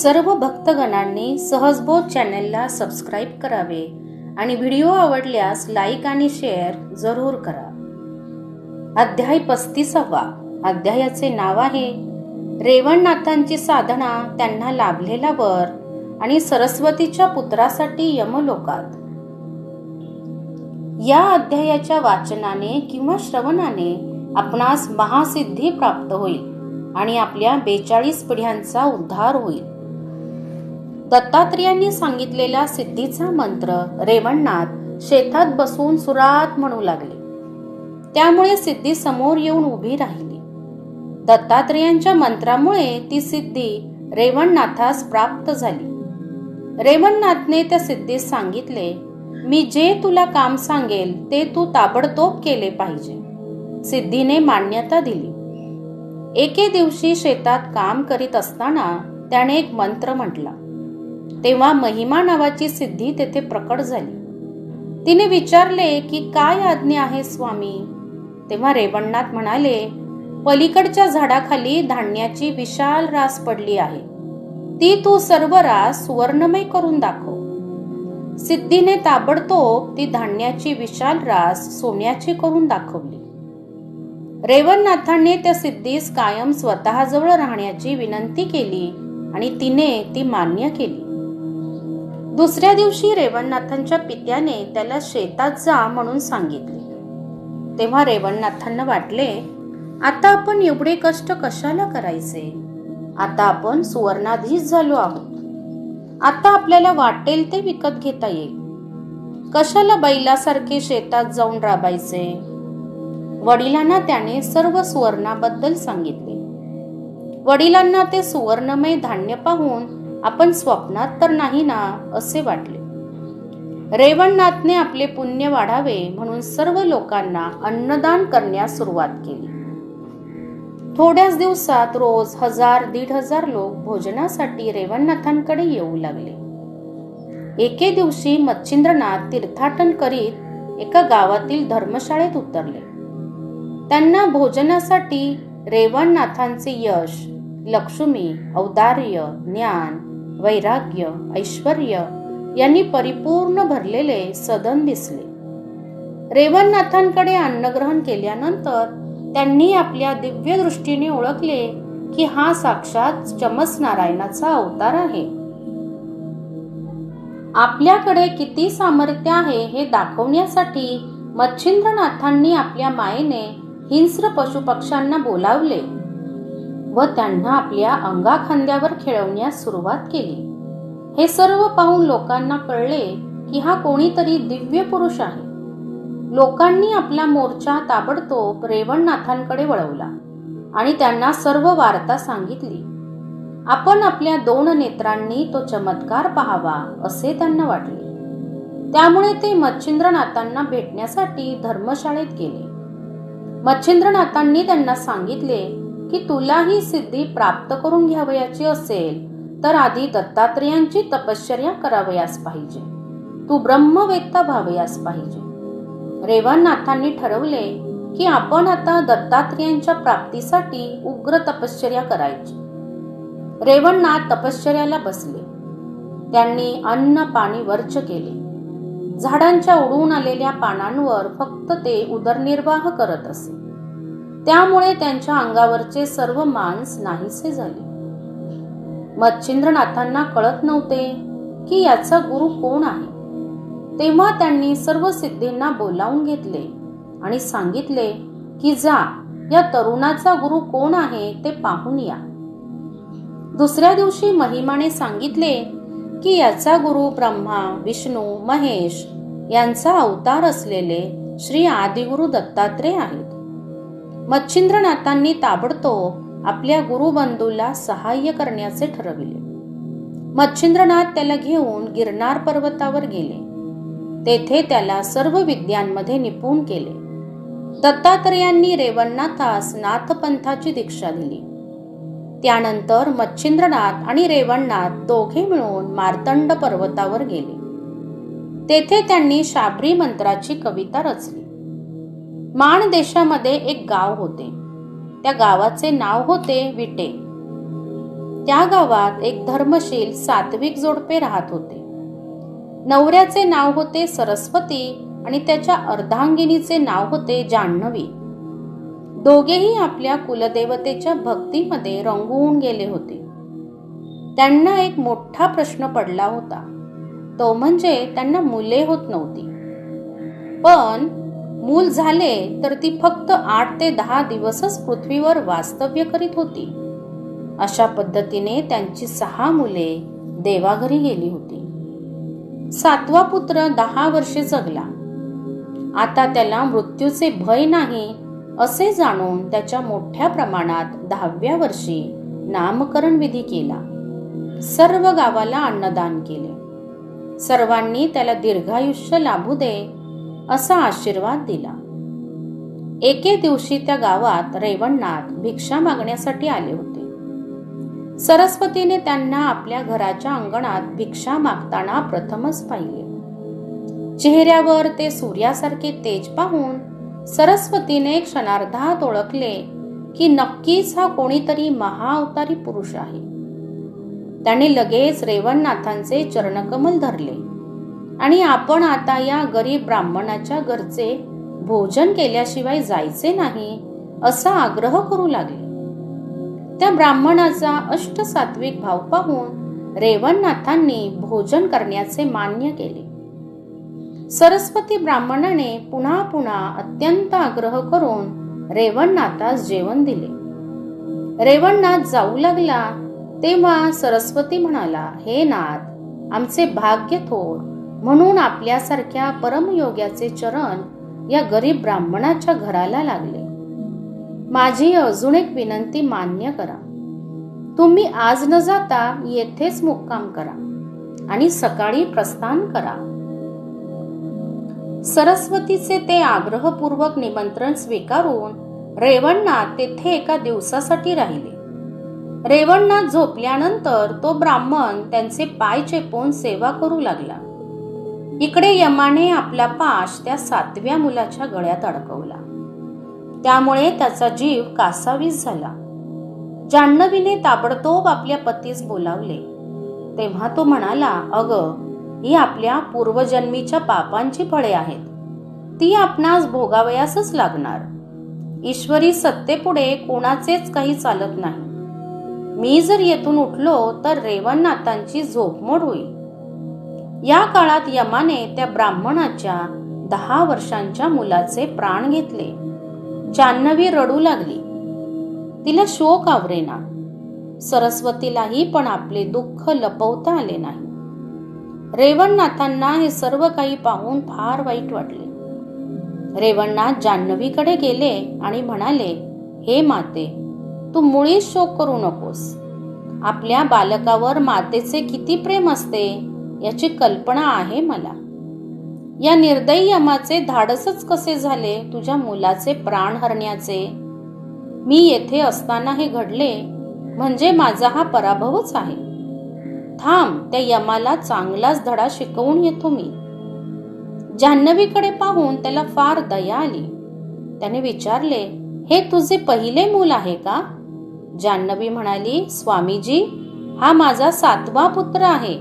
सर्व भक्तगणांनी सहजबोध चॅनलला सबस्क्राईब करावे आणि व्हिडिओ आवडल्यास लाईक आणि शेअर जरूर करा. अध्याय 35. अध्यायाचे नाव आहे रेवणनाथांची साधना, त्यांना लाभलेला वर आणि सरस्वतीच्या पुत्रासाठी यमलोकात. या अध्यायाच्या वाचनाने किंवा श्रवणाने आपणास महासिद्धी प्राप्त होईल आणि आपल्या 42 पिढ्यांचा उद्धार होईल. दत्तात्रेयांनी सांगितलेला सिद्धीचा मंत्र रेवणनाथ शेतात बसून सुरात म्हणू लागले. त्यामुळे सिद्धी समोर येऊन उभी राहिली. दत्तात्रेयांच्या मंत्रामुळे ती सिद्धी रेवणनाथास प्राप्त झाली. रेवणनाथने त्या सिद्धीस सांगितले, मी जे तुला काम सांगेल ते तू ताबडतोब केले पाहिजे. सिद्धीने मान्यता दिली. एके दिवशी शेतात काम करीत असताना त्याने एक मंत्र म्हटला. तेव्हा महिमा नावाची सिद्धी तेथे प्रकट झाली. तिने विचारले की काय आज्ञा आहे स्वामी? तेव्हा रेवणनाथ म्हणाले, पलीकडच्या झाडाखाली धान्याची विशाल रास पडली आहे, ती तू सर्व रास सुवर्णमय करून दाखव. सिद्धीने ताबडतोब ती धान्याची विशाल रास सोन्याची करून दाखवली. रेवणनाथाने त्या सिद्धीस कायम स्वतःजवळ राहण्याची विनंती केली आणि तिने ती मान्य केली. दुसऱ्या दिवशी रेवणनाथांच्या पित्याने त्याला शेतात जा म्हणून सांगितले. तेव्हा रेवणनाथांना वाटले, आता आपण एवढे कष्ट कशाला करायचे? आता आपण सुवर्णाधीश झालो आहोत. आता आपल्याला वाटेल ते विकत घेता येईल. कशाला बैलासारखे शेतात जाऊन राबायचे? वडिलांना त्याने सर्व सुवर्णाबद्दल सांगितले. वडिलांना ते सुवर्णमय धान्य पाहून आपण स्वप्नात तर नाही ना असे वाटले. रेवणनाथने आपले पुण्य वाढावे म्हणून सर्व लोकांना अन्नदान करण्यास सुरुवात केली. थोड्याच दिवसात रोज 1000-1500 लोक भोजनासाठी रेवणनाथांकडे येऊ लागले. एके दिवशी मच्छिंद्रनाथ तीर्थाटन करीत एका गावातील धर्मशाळेत उतरले. त्यांना भोजनासाठी रेवणनाथांचे यश, लक्ष्मी, औदार्य, ज्ञान, वैराग्य, ऐश्वर्य यांनी परिपूर्ण भरलेले सदन दिसले. रेवणनाथांकडे अन्नग्रहण केल्यानंतर त्यांनी आपल्या दिव्य दृष्टीने ओळखले की हा साक्षात चमस नारायणाचा अवतार आहे. आपल्याकडे किती सामर्थ्य आहे हे दाखवण्यासाठी मच्छिंद्रनाथांनी आपल्या मायेने हिंस्र पशुपक्ष्यांना बोलावले व त्यांना आपल्या अंगाखांद्यावर खेळवण्यास सुरुवात केली. हे सर्व पाहून लोकांना कळले की हा कोणीतरी दिव्य पुरुष आहे. लोकांनी आपला मोर्चा ताबडतोब रेवणनाथांकडे वळवला आणि त्यांना सर्व वार्ता सांगितली. आपण आपल्या 2 नेत्रांनी तो चमत्कार पाहावा असे त्यांना वाटले. त्यामुळे ते मच्छिंद्रनाथांना भेटण्यासाठी धर्मशाळेत गेले. मच्छिंद्रनाथांनी त्यांना सांगितले की तुला ही सिद्धी प्राप्त करून घ्यावयाची असेल तर आधी दत्तात्रेयांची तपश्चर्या करावयास पाहिजे. तू ब्रह्मवेत्ता व्हावयास पाहिजे. रेवणनाथांनी ठरवले की आपण आता दत्तात्रेयांच्या प्राप्तीसाठी उग्र तपश्चर्या करायची. रेवणनाथ तपश्चर्याला बसले. त्यांनी अन्न पाणी वर्ज्य केले. झाडांच्या उडून आलेल्या पानांवर फक्त ते उदरनिर्वाह करत असे. त्यामुळे त्यांच्या अंगावरचे सर्व मांस नाहीसे झाले. मच्छिंद्रनाथांना कळत नव्हते की याचा गुरु कोण आहे. तेव्हा त्यांनी सर्व सिद्धींना बोलावून घेतले आणि सांगितले की जा, या तरुणाचा गुरु कोण आहे ते पाहून या. दुसऱ्या दिवशी महिमाने सांगितले की याचा गुरु ब्रह्मा, विष्णू, महेश यांचा अवतार असलेले श्री आदिगुरु दत्तात्रेय आहेत. मच्छिंद्रनाथांनी ताबडतोब आपल्या गुरुबंधूला सहाय्य करण्याचे ठरविले. मच्छिंद्रनाथ त्याला घेऊन गिरनार पर्वतावर गेले. तेथे त्याला सर्व विद्यांमध्ये निपुण केले. दत्तात्रेयांनी रेवणनाथास नाथपंथाची दीक्षा दिली. त्यानंतर मच्छिंद्रनाथ आणि रेवणनाथ दोघे मिळून मार्तंड पर्वतावर गेले. तेथे त्यांनी शाबरी मंत्राची कविता रचली. माण देशामध्ये एक गाव होते. त्या गावाचे नाव होते विटे. त्या गावात एक धर्मशील सात्विक जोडपे राहत होते. नवऱ्याचे नाव होते सरस्वती आणि त्याच्या अर्धांगिनीचे नाव होते जान्हवी. दोघेही आपल्या कुलदेवतेच्या भक्तीमध्ये रंगून गेले होते. त्यांना एक मोठा प्रश्न पडला होता, तो म्हणजे त्यांना मुले होत नव्हती. पण मूल झाले तर ती फक्त 8 ते 10 दिवसच पृथ्वीवर वास्तव्य करीत होती. अशा पद्धतीने त्यांची 6 मुले देवाघरी गेली होती. 7वा पुत्र 10 वर्षे जगला. आता त्याला मृत्यूचे भय नाही असे जाणून त्याच्या मोठ्या प्रमाणात 10व्या वर्षी नामकरण विधी केला. सर्व गावाला अन्नदान केले. सर्वांनी त्याला दीर्घायुष्य लाभू दे असा आशीर्वाद दिला. एके दिवशी त्या गावात रेवणनाथ भिक्षा मागण्यासाठी आले होते. सरस्वतीने त्यांना आपल्या घराच्या अंगणात भिक्षा मागताना प्रथमच पाहिले. चेहऱ्यावर ते सूर्यासारखे तेज पाहून सरस्वतीने क्षणार्धात ओळखले की नक्कीच हा कोणीतरी महाअवतारी पुरुष आहे. त्याने लगेच रेवणनाथांचे चरणकमल धरले आणि आपण आता या गरीब ब्राह्मणाच्या घरचे भोजन केल्याशिवाय जायचे नाही असा आग्रह करू लागले. त्या ब्राह्मणाचा अष्टसात्विक भाव पाहून रेवणनाथांनी भोजन करण्याचे मान्य केले. सरस्वती ब्राह्मणाने पुन्हा पुन्हा अत्यंत आग्रह करून रेवणनाथास जेवण दिले. रेवणनाथ जाऊ लागला तेव्हा सरस्वती म्हणाला, हे नाथ, आमचे भाग्य थोर म्हणून आपल्यासारख्या परमयोग्याचे चरण या गरीब ब्राह्मणाच्या घराला लागले. माझी अजून एक विनंती मान्य करा. तुम्ही आज न जाता येथेच मुक्काम करा आणि सकाळी प्रस्थान करा. सरस्वतीचे ते आग्रहपूर्वक निमंत्रण स्वीकारून रेवणनाथ तेथे एका दिवसासाठी राहिले. रेवणनाथ झोपल्यानंतर तो ब्राह्मण त्यांचे पाय चेपून सेवा करू लागला. इकडे यमाने आपला पाश त्या 7व्या मुलाच्या गळ्यात अडकवला. त्यामुळे त्याचा जीव कासावीस झाला. जान्हवीने ताबडतोब आपल्या पतीस बोलावले. तेव्हा तो म्हणाला, अगं, ही आपल्या पूर्वजन्मीच्या पापांची फळे आहेत. ती आपणास भोगावयासच लागणार. ईश्वरी सत्तेपुढे कोणाचेच काही चालत नाही. मी जर येथून उठलो तर रेवणनाथांची झोपमोड होईल. या काळात यमाने त्या ब्राह्मणाच्या 10 वर्षांच्या मुलाचे प्राण घेतले. जान्हवी रडू लागली. तिला शोक आवरेना. सरस्वतीलाही पण आपले दुःख लपवता आले नाही. रेवणनाथांना हे सर्व काही पाहून फार वाईट वाटले. रेवणनाथ जान्हवीकडे गेले आणि म्हणाले, हे माते, तू मुळीच शोक करू नकोस. आपल्या बालकावर मातेचे किती प्रेम असते याची कल्पना आहे मला. या निर्दयी यमाचे धाडसच कसे झाले तुझ्या मुलाचे प्राण हरण्याचे? मी येथे असताना हे घडले म्हणजे माझा हा पराभवच आहे. थांब, त्या यमाला चांगलाच धडा शिकवून येतो मी. जान्हवीकडे पाहून त्याला फार दया आली. त्याने विचारले, हे तुझे पहिले मूल आहे का? जान्हवी म्हणाली, स्वामीजी, हा माझा 7वा पुत्र आहे.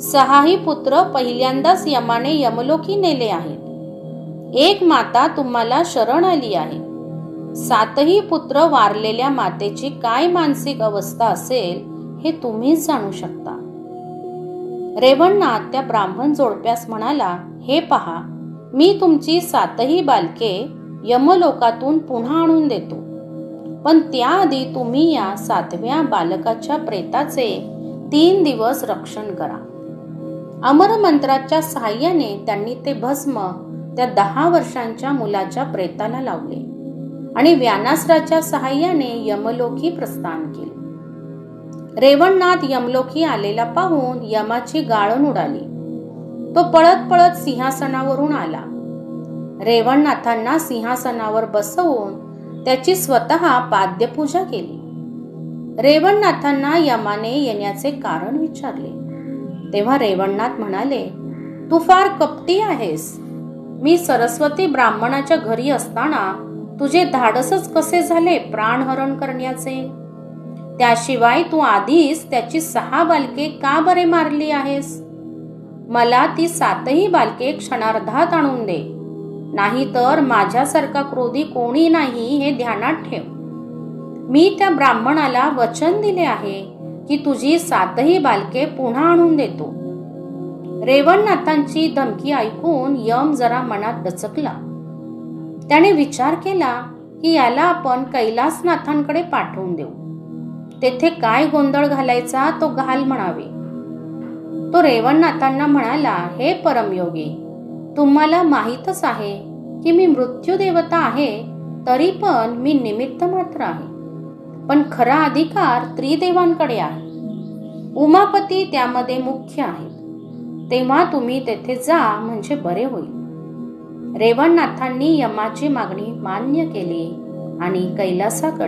6ही पुत्र पहिल्यांदाच यमाने यमलोकी नेले आहेत. एक माता तुम्हाला शरण आली आहे. 7ही पुत्र वारलेल्या मातेची काय मानसिक अवस्था असेल हे तुम्हीच जाणू शकता. रेवणनाथ त्या ब्राह्मण जोडप्यास म्हणाला, हे पहा, मी तुमची 7ही बालके यमलोकातून पुन्हा आणून देतो. पण त्याआधी तुम्ही या 7व्या बालकाच्या प्रेताचे 3 दिवस रक्षण करा. अमर मंत्राच्या साहाय्याने त्यांनी ते भस्म त्या 10 वर्षांच्या मुलाच्या प्रेताला लावले आणि व्यानास्त्राच्या साहाय्याने यमलोकी प्रस्थान केले. रेवणनाथ यमलोकी आलेला पाहून यमाची गाळण उडाली. तो पळत पळत सिंहासनावरून आला. रेवणनाथांना सिंहासनावर बसवून त्याची स्वतः पाद्यपूजा केली. रेवणनाथांना यमाने येण्याचे कारण विचारले. तेव्हा रेवणनाथ म्हणाले, तू फार कपटी आहेस. मी सरस्वती ब्राह्मणाच्या घरी असताना तुझे धाडसच कसे झाले प्राणहरण करण्याचे? त्याशिवाय तू आधीच त्याची 6 बालके का बरे मारली आहेस? मला ती 7ही बालके क्षणार्धात आणून दे, नाहीतर माझ्यासारखा क्रोधी कोणी नाही हे ध्यानात ठेव. मी त्या ब्राह्मणाला वचन दिले आहे की तुझी 7ही बालके पुन्हा आणून देतो. रेवणनाथांची धमकी ऐकून यम जरा मनात दचकला. त्याने विचार केला की याला आपण कैलासनाथांकडे पाठवून देऊ. तेथे काय गोंधळ घालायचा तो घाल म्हणावे. तो रेवणनाथांना म्हणाला, हे परमयोगी, तुम्हाला माहीतच आहे की मी मृत्यू देवता आहे, तरी पण मी निमित्त मात्र आहे. पण खरा अधिकार त्रिदेवांकडे आहे. उमापती त्यामध्ये मुख्य आहेत. तेव्हा तुम्ही तेथे जा, म्हणजे बरे होईल. रेवणनाथांनी यमाची मागणी मान्य केली आणि कैलासाकडे